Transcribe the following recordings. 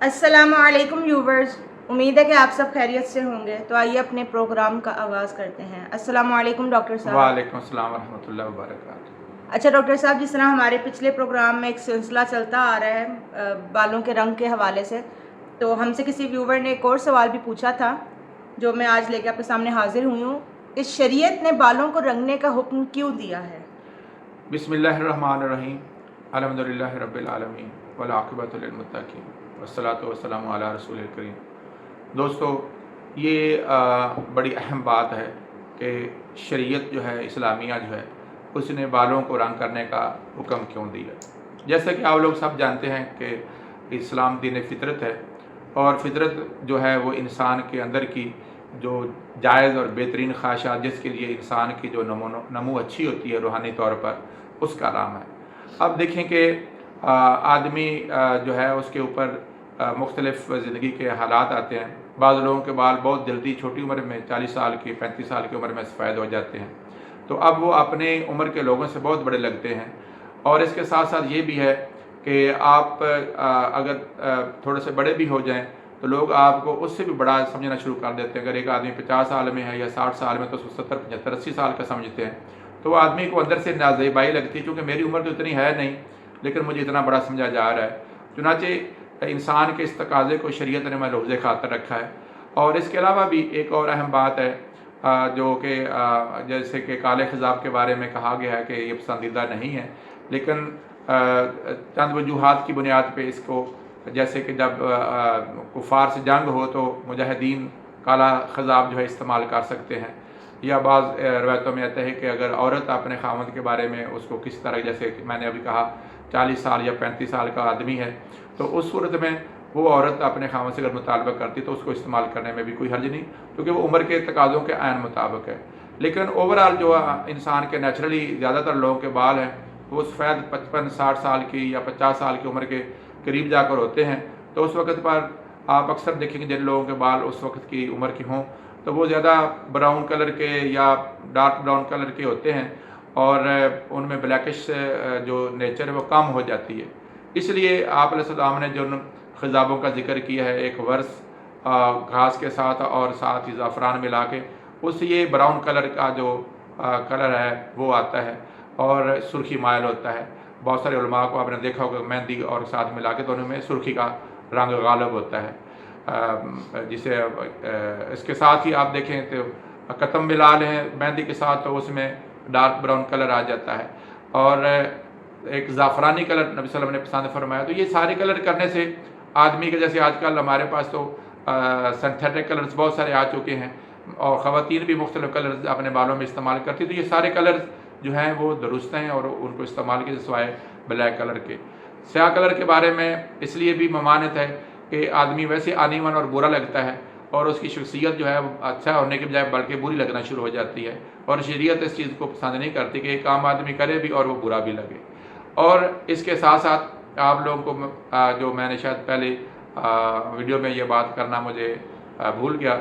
अस्सलामुअलैकुम व्यूवर्स, उम्मीद है कि आप सब खैरियत से होंगे। तो आइए अपने प्रोग्राम का आगाज़ करते हैं। अस्सलामुअलैकुम डॉक्टर साहब। वालेकुम अस्सलाम वरहमतुल्लाहि वबरकातुहू। अच्छा डॉक्टर साहब, जिस तरह हमारे पिछले प्रोग्राम में एक सिलसिला चलता आ रहा है बालों के रंग के हवाले से, तो हमसे किसी व्यूवर ने एक और सवाल भी पूछा था जो मैं आज लेके आपके सामने हाजिर हुई हूँ। इस शरीयत ने बालों को रंगने का हुक्म क्यों दिया है? बिस्मिल्लाहिर्रहमानिर्रहीम, अल्हम्दुलिल्लाहि रब्बिल आलमीन वल आक़िबतु लिल मुत्तक़ीन वस्सलातु वस्सलामु अला रसूलिल करीम। दोस्तों, ये बड़ी अहम बात है कि शरीयत जो है, इस्लामिया जो है, उसने बालों को रंग करने का हुक्म क्यों दिया। जैसा कि आप लोग सब जानते हैं कि इस्लाम दीन फितरत है, और फितरत जो है वो इंसान के अंदर की जो जायज़ और बेहतरीन ख्वाहिशात, जिसके लिए इंसान की जो नमो अच्छी होती है रूहानी तौर पर, उसका नाम है। अब देखें कि आदमी जो है उसके ऊपर मुख्तलिफ़ ज़िंदगी के हालात आते हैं। बाज़ लोगों के बाल बहुत जल्दी छोटी उम्र में 40 साल की 35 साल की उम्र में सफ़ेद हो जाते हैं, तो अब वो अपने उम्र के लोगों से बहुत बड़े लगते हैं। और इसके साथ साथ ये भी है कि आप अगर थोड़े से बड़े भी हो जाएं तो लोग आपको उससे भी बड़ा समझना शुरू कर देते हैं। अगर एक आदमी 50 साल में है या 60 साल में, तो उसको 70, 75, 80 साल का समझते हैं। तो वो आदमी को अंदर से नाज़ेबाई लगती है, क्योंकि मेरी उम्र तो इतनी है नहीं, लेकिन मुझे इतना बड़ा समझा जा रहा है। चुनाचे इंसान के इस तकाज़े को शरीयत ने मलहूज़े खातर रखा है। और इसके अलावा भी एक और अहम बात है जो कि जैसे कि काले ख़िज़ाब के बारे में कहा गया है कि ये पसंदीदा नहीं है, लेकिन चंद वजूहात की बुनियाद पे इसको, जैसे कि जब कुफ़ार से जंग हो तो मुजाहिदीन काला ख़िज़ाब जो है इस्तेमाल कर सकते हैं। या बाज़ रवायतों में आता है कि अगर औरत अपने खामद के बारे में उसको किस तरह, जैसे कि मैंने अभी कहा 40 साल या 35 साल का आदमी है, तो उस सूरत में वो औरत अपने खामद से अगर मुतालबा करती तो उसको इस्तेमाल करने में भी कोई हर्ज नहीं, क्योंकि वो उम्र के तकाज़ों के ऐन मुताबिक है। लेकिन ओवरऑल जो इंसान के नेचुरली ज़्यादातर लोगों के बाल हैं वो सफ़ेद 55-60 साल की या 50 साल की उम्र के करीब जाकर होते हैं। तो उस वक्त पर आप अक्सर देखेंगे जिन लोगों के बाल उस वक्त की उम्र के हों तो वो ज़्यादा ब्राउन कलर के या डार्क ब्राउन कलर के होते हैं, और उनमें ब्लैकिश जो नेचर है वो कम हो जाती है। इसलिए आप अलैहिस्सलाम ने जो ख़िज़ाबों का जिक्र किया है, एक वर्स घास के साथ और साथ ही ज़ाफ़रान मिला के, उससे ये ब्राउन कलर का जो कलर है वो आता है और सुर्खी मायल होता है। बहुत सारे उलमा को आपने देखा होगा मेहंदी और साथ मिला के दोनों में सुर्खी का रंग गालब होता है, जिसे इसके साथ ही आप देखें तो कतम मिला लें मेहंदी के साथ तो उसमें डार्क ब्राउन कलर आ जाता है, और एक ज़ाफ़रानी कलर नबी सल्लल्लाहु अलैहि वसल्लम ने पसंद फरमाया। तो ये सारे कलर करने से आदमी के, जैसे आजकल हमारे पास तो सिंथेटिक कलर्स बहुत सारे आ चुके हैं, और ख़वातीन भी मुख्तलिफ़ कलर्स अपने बालों में इस्तेमाल करती, तो ये सारे कलर्स जो हैं वो दुरुस्त हैं और उनको इस्तेमाल के सिवाय ब्लैक कलर के। स्याह कलर के बारे में इसलिए भी ममानत है कि आदमी वैसे आनीवन और बुरा लगता है, और उसकी शख्सियत जो है अच्छा होने के बजाय बल्कि बुरी लगना शुरू हो जाती है, और शरीयत इस चीज़ को पसंद नहीं करती कि एक आम आदमी करे भी और वो बुरा भी लगे। और इसके साथ साथ आप लोगों को जो मैंने शायद पहले वीडियो में ये बात करना मुझे भूल गया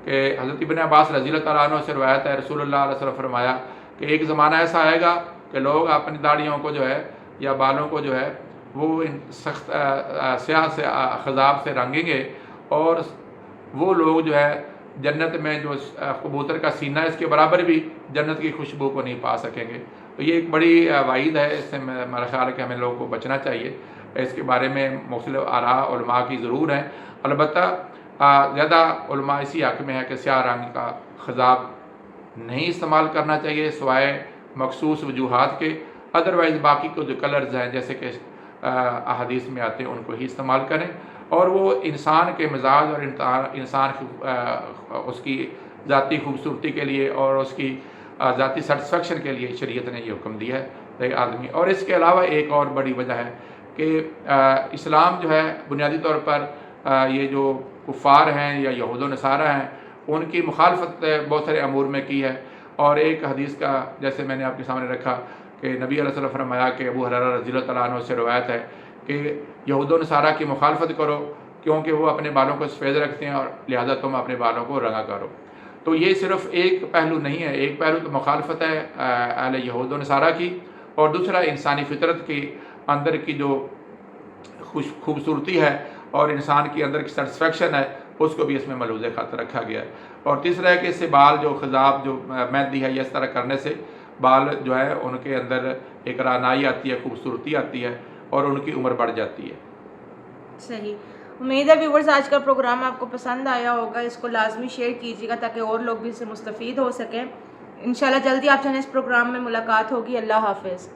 कि हज़रत इब्न अब्बास रज़ियल्लाहु तआला अन्हु से रवायत है, रसूलुल्लाह सल्लल्लाहु अलैहि वसल्लम फरमाया कि एक ज़माना ऐसा आएगा कि लोग अपनी दाढ़ियों को जो है या बालों को जो है वो इन सख्त स्याह से ख़िज़ाब से रंगेंगे, और वो लोग जो है जन्नत में जो कबूतर का सीना है इसके बराबर भी जन्नत की खुशबू को नहीं पा सकेंगे। तो ये एक बड़ी वाइद है, इससे मेरा ख्याल है कि हमें लोगों को बचना चाहिए। इसके बारे में मुख्तलिफ़ आरा उलमा की ज़रूर हैं, अलबत्ता ज़्यादा उलमा इसी हक़ में है कि स्याह रंग का ख़िज़ाब नहीं इस्तेमाल करना चाहिए सिवाय मखसूस वजूहात के। अदरवाइज़ बाकी को जो कलर्स हैं जैसे कि अहादीस में आते हैं उनको ही इस्तेमाल करें, और वो इंसान के मिजाज और इंसान उसकी ज़ाती खूबसूरती के लिए और उसकी ज़ाती सेटिस्फेक्शन के लिए शरीयत ने ये हुक्म दिया है आदमी। और इसके अलावा एक और बड़ी वजह है कि इस्लाम जो है बुनियादी तौर पर ये जो कुफ़ार हैं या यहूद व नसारा हैं उनकी मुखालफत बहुत सारे अमूर में की है। और एक हदीस का जैसे मैंने आपके सामने रखा कि नबी अलैहि सल्लम फरमाया कि अबू हुरैरा रज़ियल्लाहु तआला अन्हु से रवायत है कि यहूद व नसारा की मुखालफत करो, क्योंकि वो अपने बालों को सफ़ेद रखते हैं और लिहाजा तुम अपने बालों को रंगा करो। तो ये सिर्फ़ एक पहलू नहीं है, एक पहलू तो मुखालफत है अहले यहूद व नसारा की, और दूसरा इंसानी फितरत की अंदर की जो खूबसूरती है اور انسان کے اندر کی سیٹسفیکشن ہے اس کو بھی اس میں ملحوظ خاطر رکھا گیا ہے. اور تیسرا ہے کہ اس سے بال جو خضاب جو مہندی ہے یا اس طرح کرنے سے بال جو ہے ان کے اندر ایک رعنائی آتی ہے, خوبصورتی آتی ہے اور ان کی عمر بڑھ جاتی ہے. صحیح. امید ہے ویورز آج کا پروگرام آپ کو پسند آیا ہوگا. اس کو لازمی شیئر کیجیے گا تاکہ اور لوگ بھی اس سے مستفید ہو سکیں. انشاءاللہ جلدی آپ سے اس پروگرام میں ملاقات ہوگی. اللہ حافظ.